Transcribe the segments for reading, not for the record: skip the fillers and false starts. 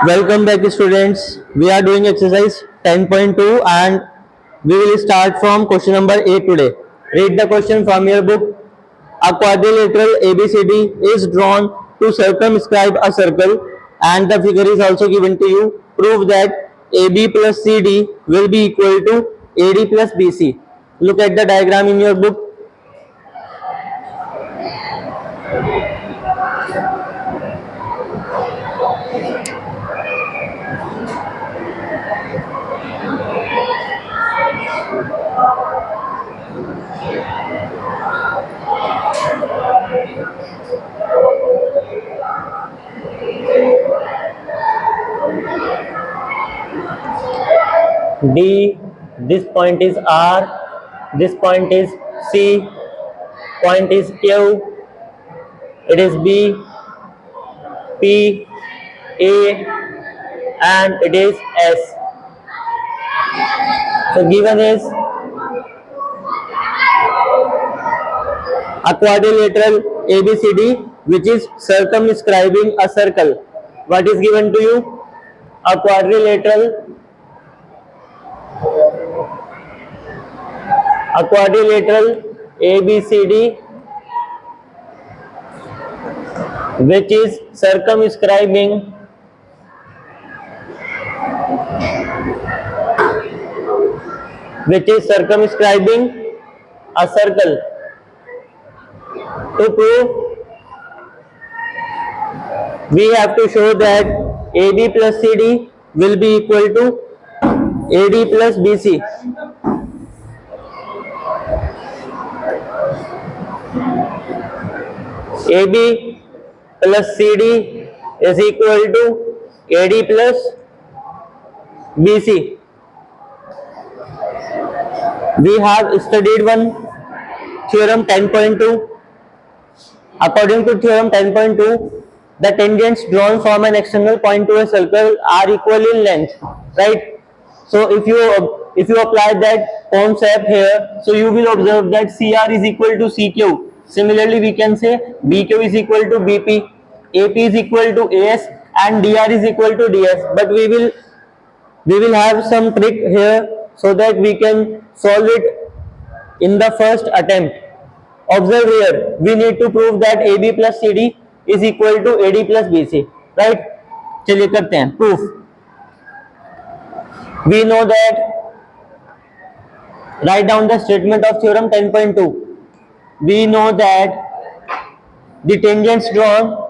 Welcome back, students. We are doing exercise 10.2 and we will start from question number 8 today. Read the question from your book. A quadrilateral ABCD is drawn to circumscribe a circle and the figure is also given to you. Prove that AB plus CD will be equal to AD plus BC. Look at the diagram in your book. D, this point is R, this point is C, point is Q, it is B, P, A, and it is S. So given is a quadrilateral ABCD which is circumscribing a circle. What is given to you? A quadrilateral ABCD which is circumscribing a circle. To prove, we have to show that AB plus CD will be equal to AD plus BC. AB plus CD is equal to AD plus BC. We have studied one theorem 10.2. According to theorem 10.2, the tangents drawn from an external point to a circle are equal in length, right? So if you apply that concept here, so you will observe that CR is equal to CQ. Similarly, we can say BQ is equal to BP, AP is equal to AS, and DR is equal to DS. But we will have some trick here so that we can solve it in the first attempt. Observe here, we need to prove that AB plus CD is equal to AD plus BC, right? चलिए करते हैं proof. We know that, write down the statement of theorem 10.2. We know that the tangents drawn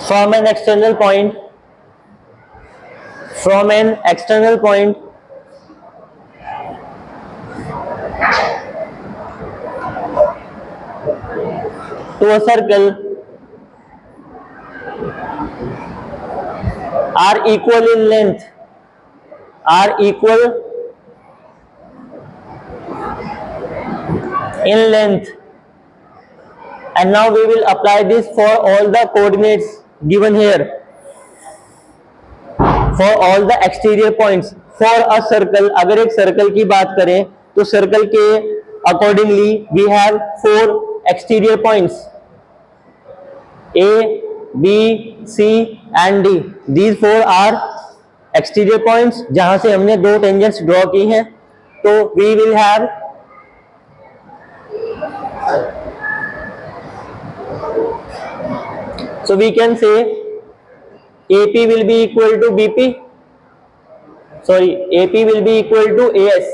from an external point to a circle are equal in length, and now we will apply this for all the coordinates given here, for all the exterior points for a circle. अगर एक circle की बात करें तो circle के accordingly we have 4 exterior points A, B, C and D. These 4 are exterior points जहां से हमने 2 tangents draw की हैं. तो we will have so we can say AP will be equal to BP, AP will be equal to AS.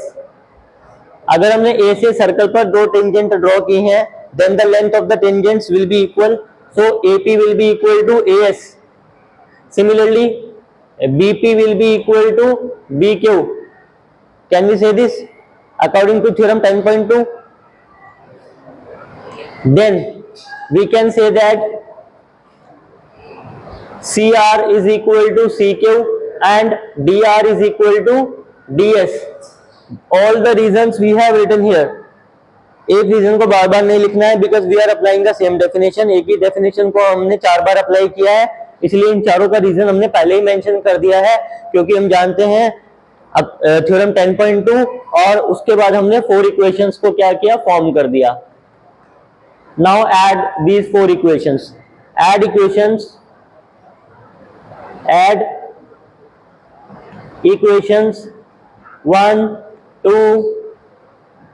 अगर हमने A से circle पर 2 टेंजेंट ड्रॉ की हैं, then the length of the tangents will be equal, so AP will be equal to AS. Similarly, BP will be equal to BQ. Can we say this according to theorem 10.2? Then we can say that CR is equal to CQ and DR is equal to DS. All the reasons we have written here. एक reason को बार बार नहीं लिखना है because we are applying the same definition. एक ही definition को हमने 4 बार apply किया है, इसलिए इन चारों का रीजन हमने पहले ही मेंशन कर दिया है, क्योंकि हम जानते हैं अब थ्योरम 10.2 और उसके बाद हमने 4 इक्वेशंस को क्या किया, फॉर्म कर दिया. Now add these 4 equations. Add equations, add equations 1, 2,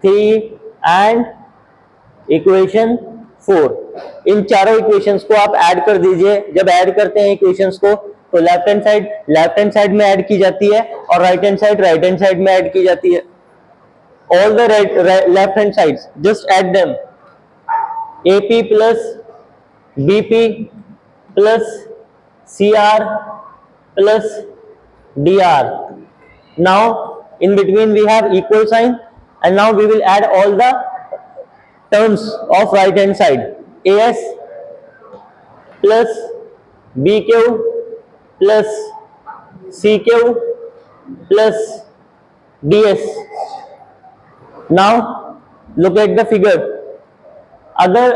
3 and equation 4. इन चारों इक्वेशंस को आप ऐड कर दीजिए. जब ऐड करते हैं इक्वेशंस को तो लेफ्ट हैंड साइड में ऐड की जाती है और राइट हैंड साइड में ऐड की जाती है. All the left hand sides just add them. AP plus BP plus CR plus DR. Now in between we have equal sign and now we will add all the terms of right hand side. AS plus BQ plus CQ plus DS. Now look at the figure. अगर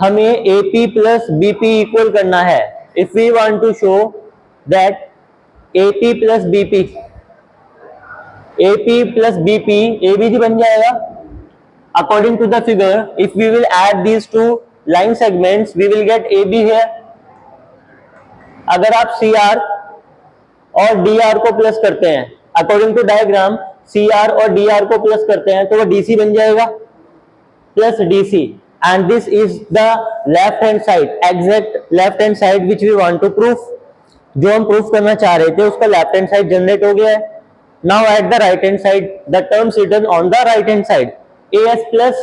हमें AP plus BP equal करना है, if we want to show that AP plus BP, AP plus BP ABC बन जाएगा. According to the figure, if we will add these two line segments, we will get AB here. अगर आप CR और DR को plus करते हैं, according to diagram, CR और DR को प्लस करते हैं तो वो DC बन जाएगा, plus DC. And this is the left hand side, exact left hand side which we want to prove. जो हम प्रूफ करना चाह रहे थे उसका लेफ्ट हैंड साइड जनरेट हो गया है. Now at the right hand side the terms written on the right hand side. AS plus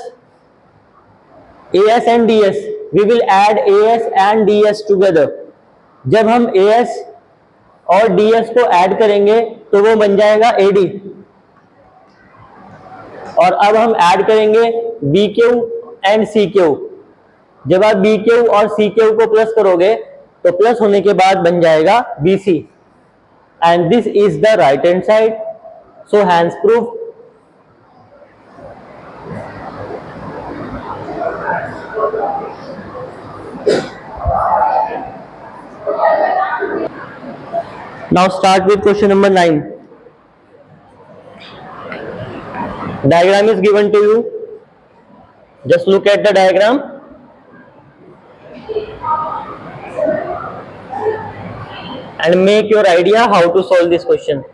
AS and DS, we will add AS and DS together. जब हम AS और DS को add करेंगे तो वो बन जाएगा AD. और अब हम ऐड करेंगे BQ and CQ. जब आप BQ और CQ को प्लस करोगे तो प्लस होने के बाद बन जाएगा BC. And this is the right hand side. So hence proof. Now start with question number 9. Diagram is given to you. Just look at the diagram. And make your idea how to solve this question.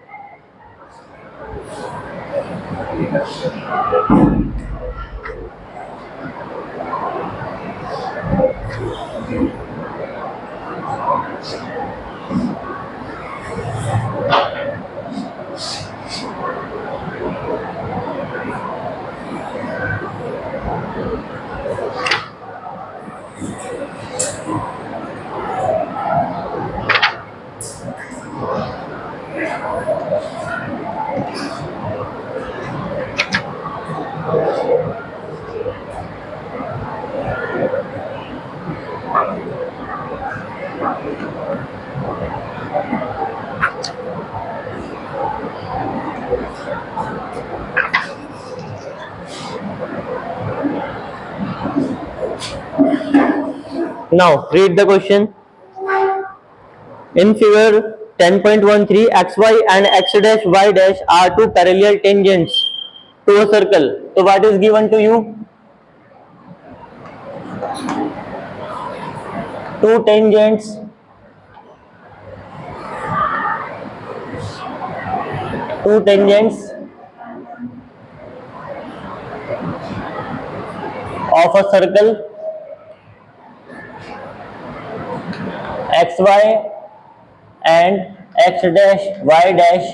Now read the question. In figure 10.13, xy and x dash y dash are two parallel tangents to a circle. So what is given to you? Two tangents of a circle xy and x dash y dash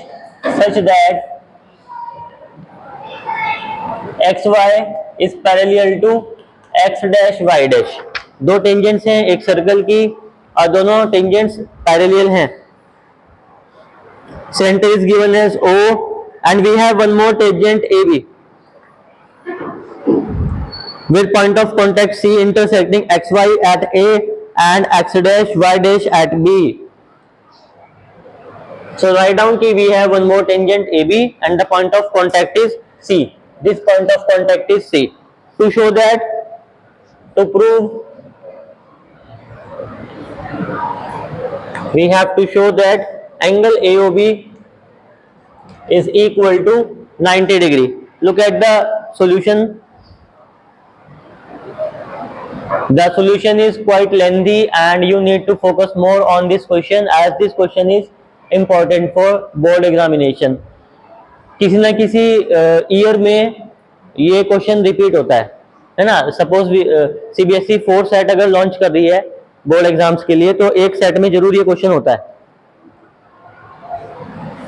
such that xy is parallel to x dash y dash. दो tangents हैं एक circle की और दोनों tangents parallel हैं. Center is given as O and we have one more tangent AB with point of contact C intersecting xy at A and x dash y dash at B. So write down कि we have one more tangent AB and the point of contact is C. This point of contact is C. To show that, to prove, we have to show that angle AOB is equal to 90 degree. Look at the solution. The solution is quite lengthy and you need to focus more on this question as this question is important for board examination. किसी ना किसी year में ये question repeat होता है ना. Suppose CBSE 4 set अगर launch कर रही है बोर्ड एग्जाम्स के लिए तो एक सेट में जरूर ये क्वेश्चन होता है.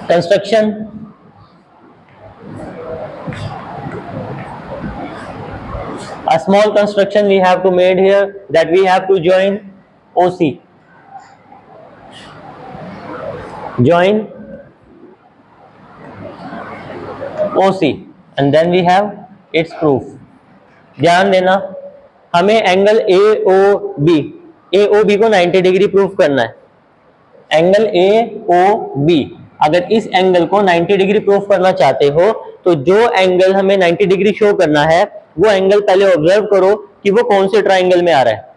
Construction. A small construction we have to made here that we have to join OC. Join OC and then we have its proof. ध्यान देना हमें एंगल AOB को 90 डिग्री प्रूफ करना है. एंगल AOB अगर इस एंगल को 90 डिग्री प्रूफ करना चाहते हो तो जो एंगल हमें 90 डिग्री शो करना है वो एंगल पहले ऑब्जर्व करो कि वो कौन से ट्राइंगल में आ रहा है.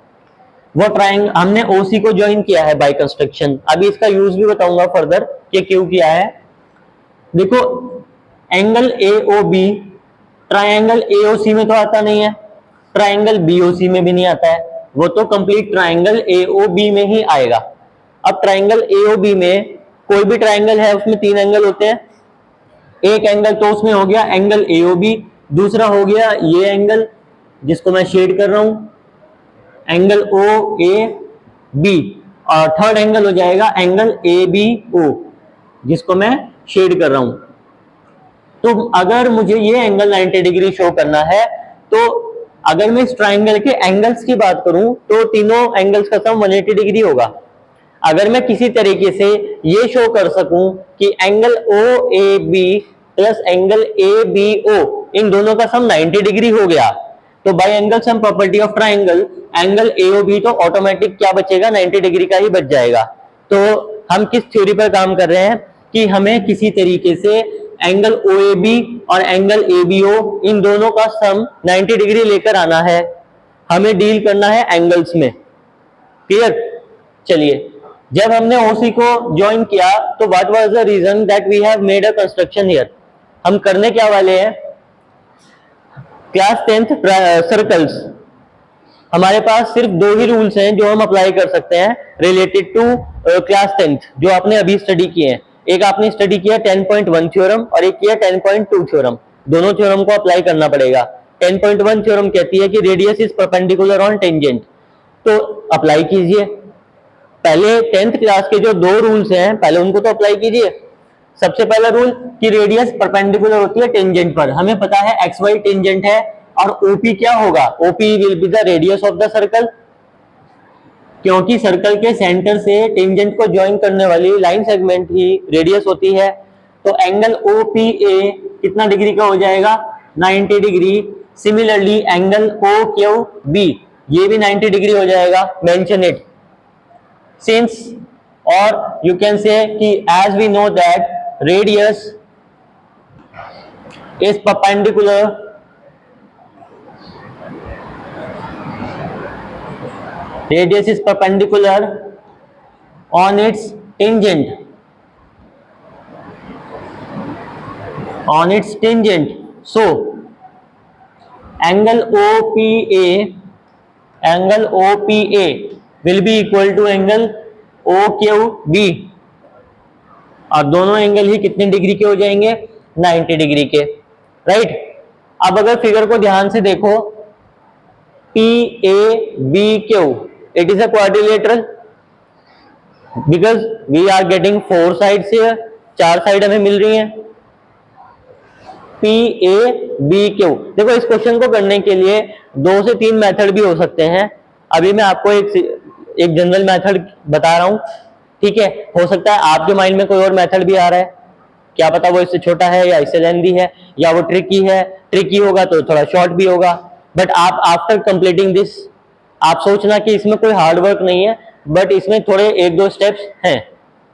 वो ट्राइंगल हमने OC को ज्वाइन किया है बाय कंस्ट्रक्शन. अभी इसका यूज भी बताऊंगा फर्दर कि क्यों किया है. देखो एंगल AOB ट्राइंगल AOC में तो आता नहीं है, ट्राइंगल BOC में भी नहीं आता है, वो तो कंप्लीट ट्राइंगल AOB में ही आएगा. अब ट्राइंगल AOB में कोई भी ट्राइंगल है उसमें 3 एंगल होते हैं. एक एंगल तो उसमें हो गया एंगल AOB, दूसरा हो गया ये एंगल जिसको मैं शेड कर रहा हूं एंगल OAB, और थर्ड एंगल हो जाएगा एंगल ABO जिसको मैं शेड कर रहा हूं. तो अगर मुझे ये एंगल 90 डिग्री शो करना है तो अगर मैं इस ट्राइंगल के एंगल्स की बात करूं तो तीनों एंगल्स का सम 180 डिग्री होगा. अगर मैं किसी तरीके से ये शो कर सकूं कि angle OAB plus angle ABO इन दोनों का सम 90 डिग्री हो गया तो bye angle sum property of triangle angle AOB तो ऑटोमेटिक क्या बचेगा 90 डिग्री का ही बच जाएगा. तो हम किस थ्योरी पर काम कर रहे हैं कि हमें किसी तरीके से एंगल OAB और एंगल ABO इन दोनों का सम 90 डिग्री लेकर आना है. हमें डील करना है एंगल्स में. क्लियर. चलिए जब हमने OC को ज्वाइन किया तो what was the reason that we have made a construction here. हम करने क्या वाले हैं क्लास 10th सर्कल्स. हमारे पास सिर्फ 2 ही रूल्स हैं जो हम अप्लाई कर सकते हैं रिलेटेड टू क्लास 10th जो आपने अभी स्टडी किए हैं. एक आपने स्टडी किया 10.1 थ्योरम और एक किया 10.2 थ्योरम. दोनों थ्योरम को अप्लाई करना पड़ेगा. 10.1 थ्योरम कहती है कि radius is perpendicular on tangent. तो अप्लाई कीजिए. पहले 10th क्लास के जो 2 रूल्स हैं पहले उनको तो अप्लाई कीजिए. सबसे पहला रूल कि रेडियस परपेंडिकुलर होती है टेंजेंट पर. हमें पता है XY टेंजेंट है और OP क्या होगा OP will be the radius of the circle. क्योंकि सर्कल के सेंटर से टेंजेंट को ज्वाइन करने वाली लाइन सेगमेंट ही रेडियस होती है. तो एंगल OPA कितना डिग्री का हो जाएगा 90 डिग्री. सिमिलरली एंगल OQB ये भी 90 डिग्री हो जाएगा. मेंशन इट सिंस और यू कैन से कि as we know that radius is perpendicular on its tangent. So angle OPA will be equal to angle OQB और दोनों एंगल ही कितने degree के हो जाएंगे 90 डिग्री के. राइट. अब अगर फिगर को ध्यान से देखो PABQ it is a quadrilateral because we are getting 4 sides here. 4 side हमें मिल रही हैं. PABQ. देखो इस क्वेश्चन को करने के लिए 2 से 3 मेथड भी हो सकते हैं. अभी मैं आपको एक जनरल मेथड बता रहा हूं. ठीक है. हो सकता है आपके माइंड में कोई और मेथड भी आ रहा है. क्या पता वो इससे छोटा है या इससे लेंथी है या वो ट्रिकी है. ट्रिकी होगा तो थोड़ा शॉर्ट भी होगा. बट आप आफ्टर कंप्लीटिंग दिस आप सोचना कि इसमें कोई हार्ड वर्क नहीं है बट इसमें थोड़े 1-2 स्टेप्स हैं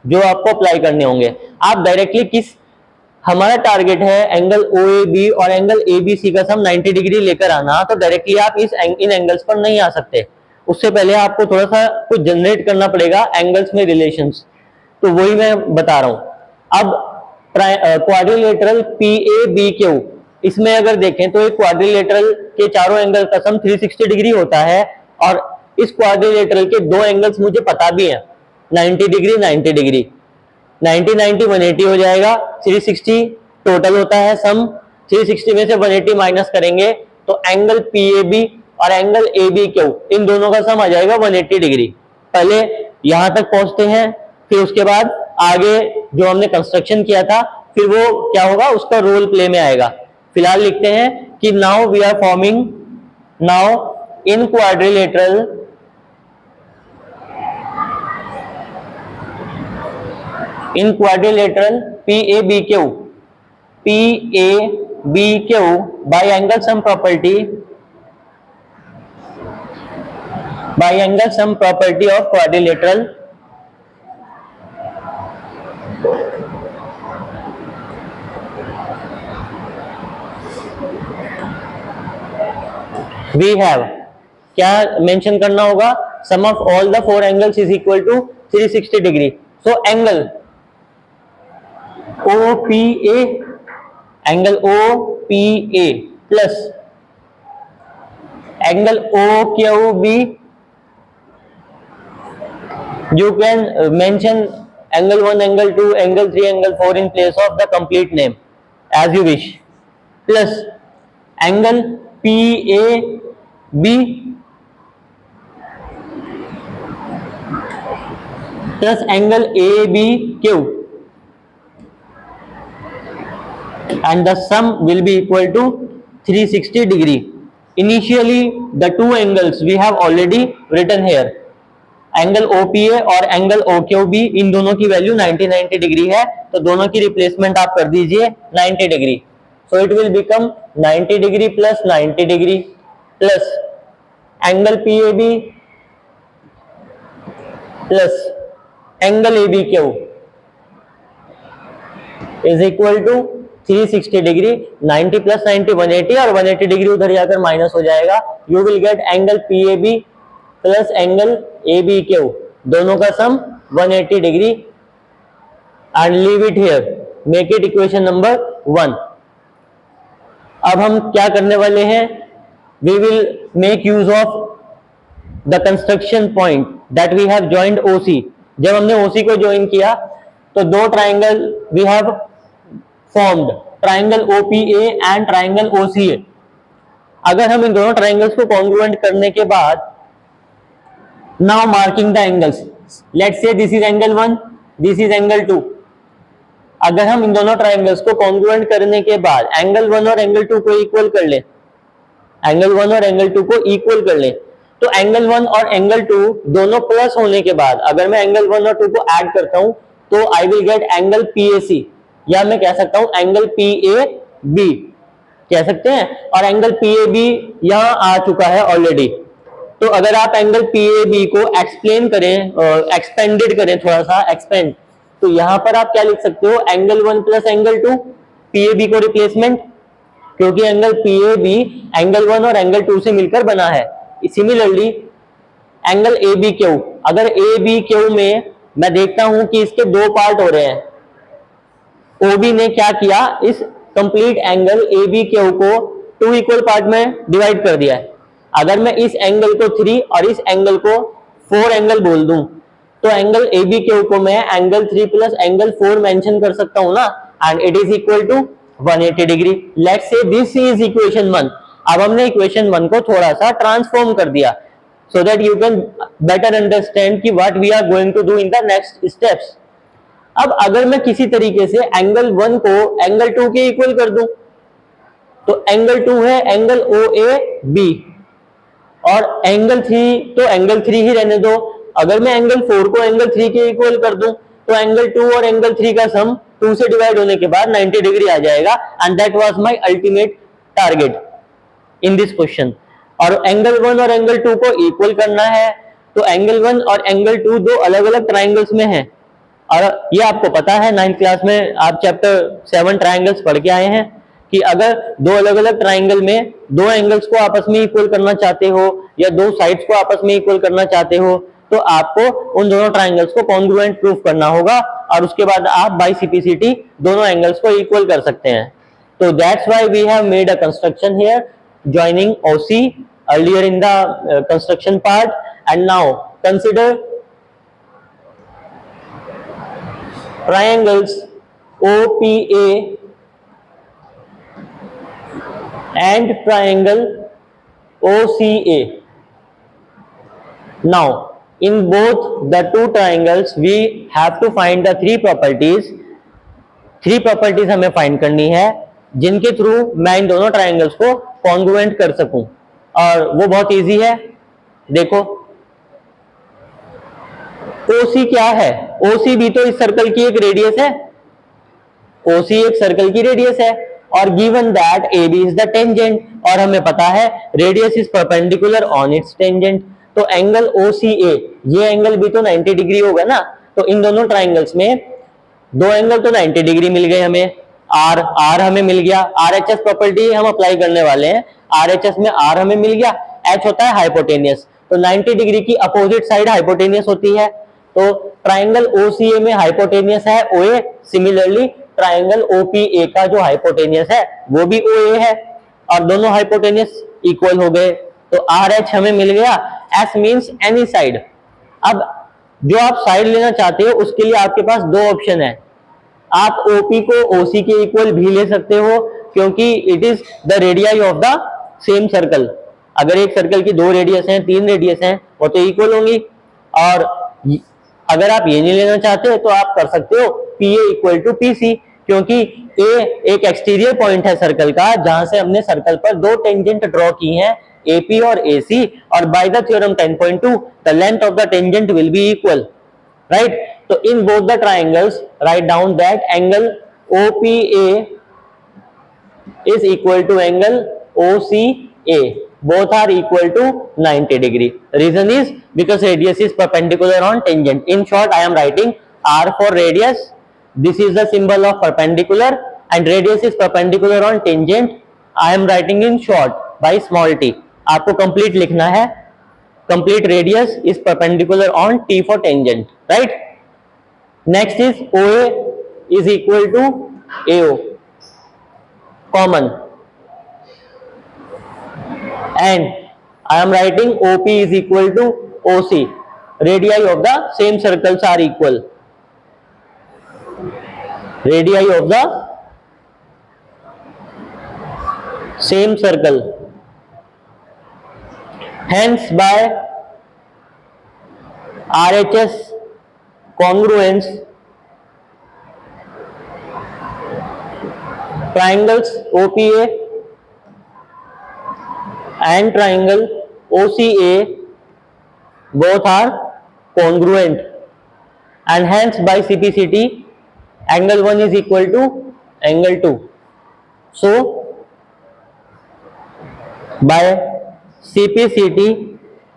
जो आपको अप्लाई करने होंगे. आप डायरेक्टली किस हमारा टारगेट है एंगल OAB और एंगल ABC का सम 90 डिग्री लेकर आना. तो डायरेक्टली आप इन एंगल्स पर नहीं आ सकते. उससे पहले आपको थोड़ा सा कुछ जनरेट करना पड़ेगा एंगल्स में रिलेशंस. तो वही मैं बता रहा हूं. अब क्वाड्रिलेटरल PABQ, इसमें अगर देखें तो एक क्वाड्रिलेटरल के चारों एंगल का सम 360 डिग्री होता है, और इस क्वाड्रिलेटरल के दो एंगल्स मुझे पता भी है, 90 डिग्री 90 डिग्री, 90 90 180 हो जाएगा, 360 टोटल होता है सम, 360 में से 180 माइनस करेंगे तो एंगल PAB और एंगल ABQ इन दोनों का सम आ जाएगा 180 डिग्री। पहले यहां तक पहुंचते हैं, फिर उसके बाद आगे जो हमने कंस्ट्रक्शन किया था फिर वो क्या होगा उसका रोल प्ले में आएगा। फिलहाल लिखते हैं कि now we are forming, now in quadrilateral PABQ by angle sum property of quadrilateral we have, क्या मेंशन करना होगा, sum of all the four angles is equal to 360 degree. so angle OPA plus angle OQB, you can mention angle 1, angle 2, angle 3, angle 4 in place of the complete name as you wish, plus angle PAB plus angle ABQ, and the sum will be equal to 360 degree. Initially the two angles we have already written here, angle OPA और angle OQB, इन दोनों की value 90 90 degree है, तो दोनों की replacement आप कर दीजिए 90 degree. So it will become 90 degree plus 90 degree plus angle PAB plus angle ABQ is equal to 360 degree. 90 plus 90 180 और 180 डिग्री उधर जाकर माइनस हो जाएगा। You will get angle PAB plus angle ABQ, दोनों का sum 180 degree, and leave it here, make it equation number 1। अब हम क्या करने वाले हैं, we will make use of the construction point that we have joined OC। जब हमने OC को ज्वाइन किया तो दो triangle we have formed, triangle OPA and triangle OCA। अगर हम इन दोनों ट्राइंगल्स को कॉन्ग्रुएंट करने के बाद, now marking the angles, let's say this is angle 1, this is angle 2। अगर हम इन दोनों ट्राइंगल्स को कॉन्ग्रुएंट करने के बाद एंगल 1 और एंगल 2 को इक्वल कर ले, एंगल 1 और एंगल 2 को इक्वल कर ले, तो एंगल 1 और एंगल 2 दोनों प्लस होने के बाद अगर मैं एंगल 1 और 2 को ऐड करता हूं तो I will get angle PAC, या मैं कह सकता हूं एंगल PAB कह सकते हैं, और एंगल PAB यहां आ चुका है ऑलरेडी। तो अगर आप एंगल PAB को एक्सप्लेन करें, एक्सपेंडेड करें, थोड़ा सा एक्सपेंड, तो यहां पर आप क्या लिख सकते हो, एंगल 1 प्लस एंगल 2, PAB को रिप्लेसमेंट, क्योंकि एंगल PAB एंगल 1 और एंगल 2 से मिलकर बना है। सिमिलरली एंगल ABQ, अगर ABQ में मैं देखता हूं कि इसके दो पार्ट हो रहे हैं, OB ने क्या किया, इस कंप्लीट एंगल ABQ को 2 इक्वल पार्ट में डिवाइड कर दिया है। अगर मैं इस एंगल को 3 और इस एंगल को 4 एंगल बोल दूं तो एंगल ABQ को मैं एंगल 3 प्लस एंगल 4 मेंशन कर सकता हूं ना, and it is equal to 180 degree. Let's say this is equation 1। अब हमने इक्वेशन 1 को थोड़ा सा ट्रांसफॉर्म कर दिया so that you can better understand कि what we are going to do in the next steps. अब अगर मैं किसी तरीके से एंगल 1 को एंगल 2 के इक्वल कर दूं, तो एंगल 2 है एंगल OAB, और एंगल 3 तो एंगल 3 ही रहने दो। अगर मैं एंगल 4 को एंगल 3 के इक्वल कर दूं तो एंगल 2 और एंगल 3 का सम 2 से डिवाइड होने के बाद 90 डिग्री आ जाएगा, and that was my ultimate target in this question. और एंगल 1 और एंगल 2 को इक्वल करना है, तो एंगल 1 और एंगल 2 दो अलग अलग ट्राइंगल्स में है, और ये आपको पता है 9th क्लास में आप चैप्टर 7 ट्राइंगल्स पढ़ के आए हैं कि अगर दो अलग अलग ट्राइंगल में दो एंगल्स को आपस में इक्वल करना चाहते हो या दो साइड्स को आपस में इक्वल करना चाहते हो, तो आपको उन दोनों ट्राइंगल्स को कॉन्ग्रुएंट प्रूफ करना होगा और उसके बाद आप बाय सीपीसीटी दोनों एंगल्स को इक्वल कर सकते हैं. तो that's why we have made a construction here joining OC earlier in the construction part, and now consider triangles OPA and triangle OCA. Now in both the two triangles we have to find the three properties. Three properties हमें find करनी है जिनके through मैं इन दोनों triangles को congruent कर सकूं, और वो बहुत इजी है. देखो OC क्या है? OC भी तो इस सर्कल की एक रेडियस है. OC एक सर्कल की रेडियस है और given that AB is the tangent, और हमें पता है radius is perpendicular on it's tangent. तो एंगल OCA, ये एंगल भी तो 90 डिग्री होगा ना. तो इन दोनों ट्राइंगल्स में दो एंगल तो 90 डिग्री मिल गए हमें. R हमें मिल गया. RHS प्रॉपर्टी हम अप्लाई करने वाले हैं. RHS में R हमें मिल गया. H होता है हाइपोटेनियस. तो 90 डिग्री की अपोजिट साइड हाइपोटेनियस होती है. तो ट्राइंगल OCA में हाइपोटेनियस है OA. सिमिलरली ट्राइंगल OPA का जो हाइपोटेनियस है वो भी OA है, और दोनों हाइपोटेनियस इक्वल हो गए. तो RH हमें मिल गया. S means any side. अब जो आप साइड लेना चाहते हो उसके लिए आपके पास दो ऑप्शन है. आप OP को OC के इक्वल भी ले सकते हो क्योंकि it is the radii of the same circle. अगर एक सर्कल की दो रेडियस हैं, तीन रेडियस हैं, वो तो इक्वल होंगी. और अगर आप ये नहीं लेना चाहते तो आप कर सकते हो PA इक्वल टू PC, क्योंकि A एक एक्सटीरियर पॉइंट है सर्कल का जहां से हमने सर्कल पर दो टेंजेंट ड्रॉ की हैं, AP और AC, और by the theorem 10.2 the length of the tangent will be equal, right. So in both the triangles, write down that angle OPA is equal to angle OCA. Both are equal to 90 degree. Reason is because radius is perpendicular on tangent. In short, I am writing R for radius. This is the symbol of perpendicular, and radius is perpendicular on tangent. I am writing in short by small t. आपको complete लिखना है. Complete radius is perpendicular on T for tangent, right? Next is OA is equal to AO, common, and I am writing OP is equal to OC. Radii of the same circles are equal. Radii of the same circle. Hence by RHS congruence, triangles OPA and triangle OCA both are congruent, and hence by CPCT angle 1 is equal to angle 2. So by CPCT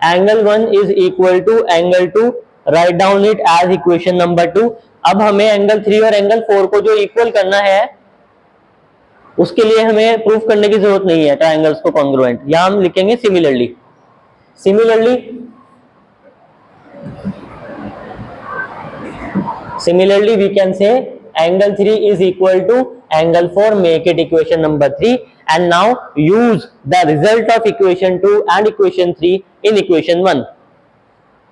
angle 1 is equal to angle 2. Write down it as equation number 2. अब हमें angle 3 और angle 4 को जो equal करना है उसके लिए हमें प्रूफ करने की जरूरत नहीं है ट्राइंगल्स को कॉन्ग्रुएंट. यहां हम लिखेंगे similarly. Similarly we can say angle 3 is equal to angle 4. Make it equation number 3, and now use the result of equation 2 and equation 3 in equation 1.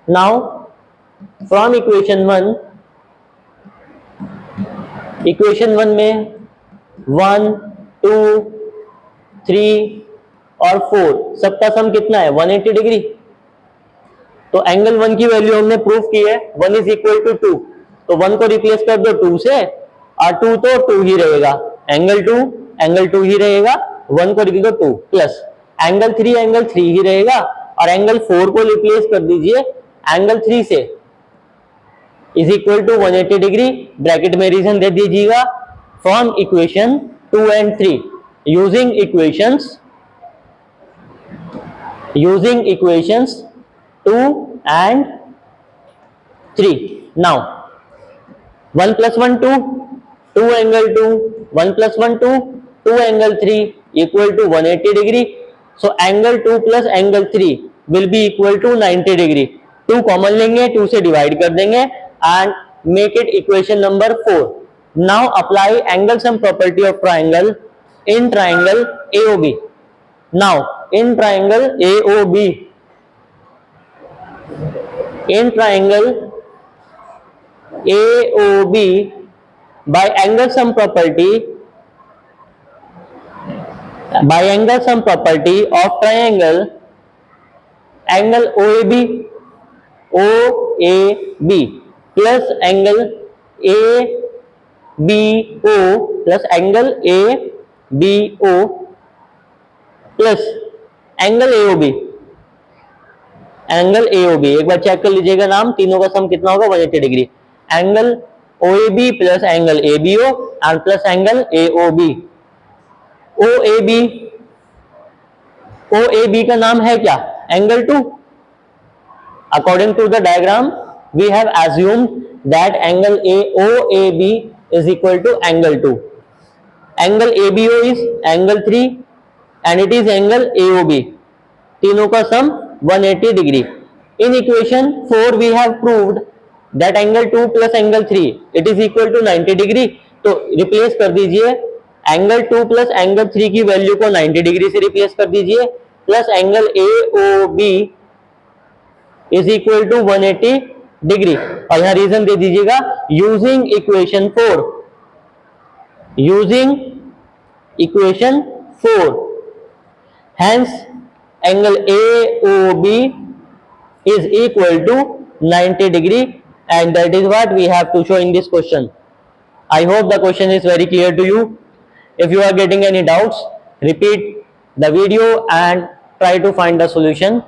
Now from equation 1 में 1, 2, 3 और 4 सबका सम कितना है? 180 डिग्री. तो एंगल 1 की वैल्यू हमने proof की है. 1 इज इक्वल टू 2. तो 1 को रिप्लेस कर दो 2 से, और 2 तो 2 ही रहेगा. एंगल 2 ही रहेगा. 1 को रिप्लेस करो 2 प्लस एंगल 3 ही रहेगा, और एंगल 4 को रिप्लेस कर दीजिए एंगल 3 से, is equal to 180 degree. Bracket में रीजन दे दीजिएगा from equation 2 and 3 using equations 2 and 3. Now 1 plus 1 2, 2 angle 2, 1 plus 1 2, 2 angle 3 equal to 180 degree. So angle 2 plus angle 3 will be equal to 90 degree. 2 common लेंगे, 2 से divide कर देंगे and make it equation number 4. Now apply angle sum property of triangle in triangle AOB. Now in triangle AOB, in triangle AOB, by angle sum property of triangle, angle OAB plus angle ABO plus angle ABO plus angle AOB. Angle AOB एक बार check कर लीजिएगा नाम, तीनों का सम कितना होगा 180 degree. Angle OAB plus angle ABO and plus angle AOB. OAB का नाम है क्या? Angle 2. According to the diagram we have assumed that angle OAB is equal to angle 2. Angle ABO is angle 3 and it is angle AOB. तीनों का sum 180 degree. In equation 4 we have proved that angle 2 plus angle 3 it is equal to 90 degree. तो replace कर दीजिए angle 2 plus angle 3 की value को 90 degree से replace कर दीजिए plus angle AOB is equal to 180 degree. और यहां रीजन दे दीजिएगा using equation 4. Using equation 4 hence angle AOB is equal to 90 degree and that is what we have to show in this question. I hope the question is very clear to you. If you are getting any doubts, repeat the video and try to find the solution.